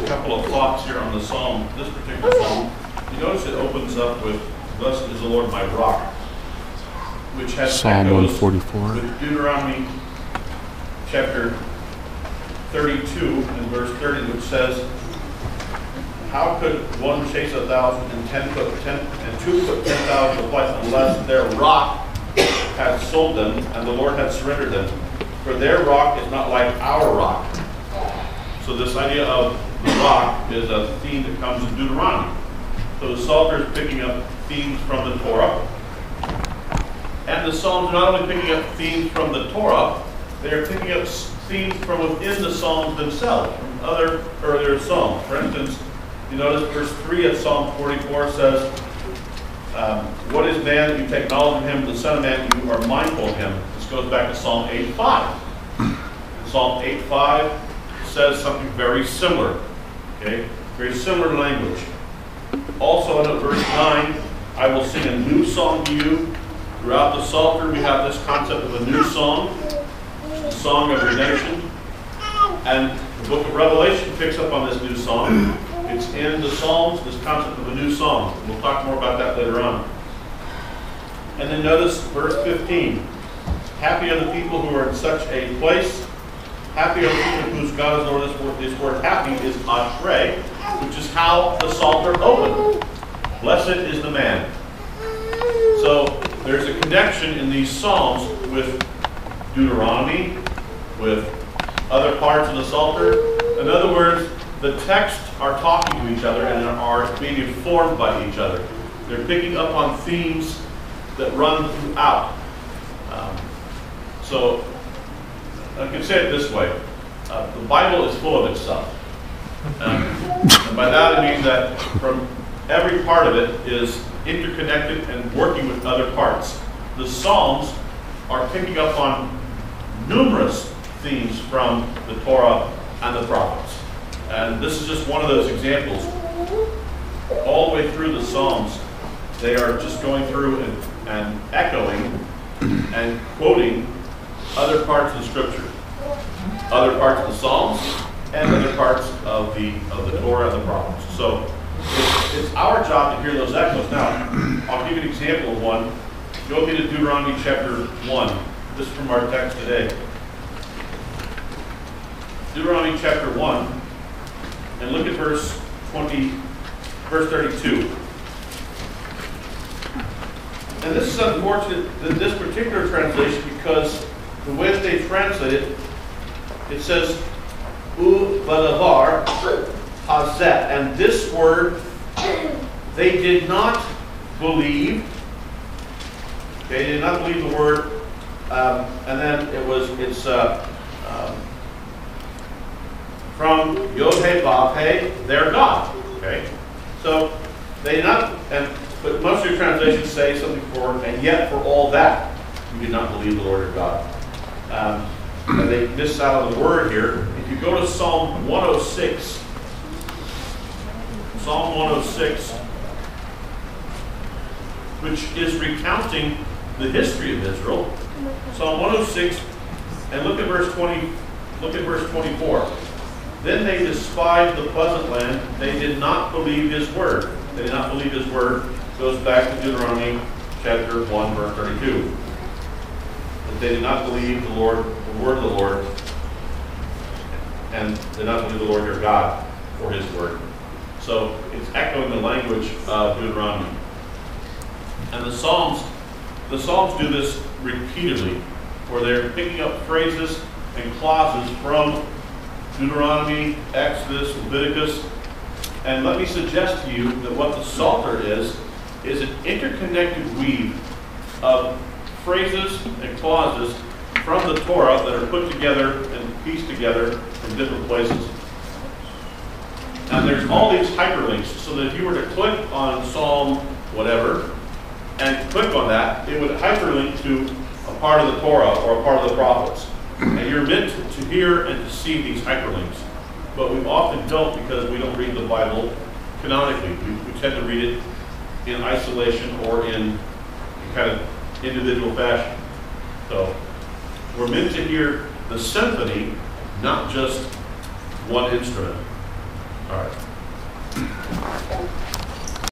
couple of thoughts here on the psalm, this particular psalm. You notice it opens up with, "Blessed is the Lord my rock," which has Psalm echoes 144 with Deuteronomy chapter 32 and verse 30, which says, "How could one chase 1,000 and two put 10,000 to flight unless their rock had sold them and the Lord had surrendered them? For their rock is not like our rock." So this idea of the rock is a theme that comes in Deuteronomy. So the Psalter is picking up themes from the Torah. And the Psalms are not only picking up themes from the Torah, they are picking up themes from within the Psalms themselves, from other earlier Psalms. For instance, you notice verse 3 of Psalm 44 says, "What is man that you take knowledge of him, the Son of Man that you are mindful of him?" This goes back to Psalm 8:5. Psalm 8:5 says something very similar. Okay? Very similar language. Also in verse 9, "I will sing a new song to you." Throughout the Psalter, we have this concept of a new song, the song of redemption. And the book of Revelation picks up on this new song. It's in the Psalms, this concept of a new song. We'll talk more about that later on. And then notice verse 15. "Happy are the people who are in such a place. Happy are the people whose God is Lord." This word happy is ashrei, which is how the Psalter opened. Blessed is the man. So there's a connection in these Psalms with Deuteronomy, with other parts of the Psalter. In other words, the texts are talking to each other and are being informed by each other. They're picking up on themes that run throughout. So I can say it this way. The Bible is full of itself. And by that I mean that from every part of it is interconnected and working with other parts. The Psalms are picking up on numerous themes from the Torah and the prophets. And this is just one of those examples. All the way through the Psalms, they are just going through and echoing and quoting other parts of the Scripture, other parts of the Psalms, and other parts of the Torah and the prophets. So it's our job to hear those echoes. Now, I'll give you an example of one. Go with me to Deuteronomy chapter 1. This is from our text today. Deuteronomy chapter 1, and look at verse 32. And this is unfortunate, this particular translation, because the way that they translate it, it says, "U badavar hazeh," and this word, they did not believe. They did not believe the word, and then it's from Yod-Heh, Vav-Heh, their God. Okay, so they did not, but most of your translations say something for, "and yet for all that, you did not believe the Lord your God." And they miss out on the word here. If you go to Psalm 106, Psalm 106, which is recounting the history of Israel. Psalm 106, and look at verse 20. Look at verse 24. "Then they despised the pleasant land; they did not believe his word." They did not believe his word. Goes back to Deuteronomy chapter 1, verse 32. That they did not believe the Lord, the word of the Lord, and did not believe the Lord your God for his word. So it's echoing the language of Deuteronomy. And the Psalms do this repeatedly, where they're picking up phrases and clauses from Deuteronomy, Exodus, Leviticus. And let me suggest to you that what the Psalter is an interconnected weave of phrases and clauses from the Torah that are put together and pieced together from different places. And there's all these hyperlinks, so that if you were to click on Psalm whatever and click on that, it would hyperlink to a part of the Torah or a part of the prophets. And you're meant to hear and to see these hyperlinks. But we often don't, because we don't read the Bible canonically. We tend to read it in isolation or in kind of individual fashion. So we're meant to hear the symphony, not just one instrument.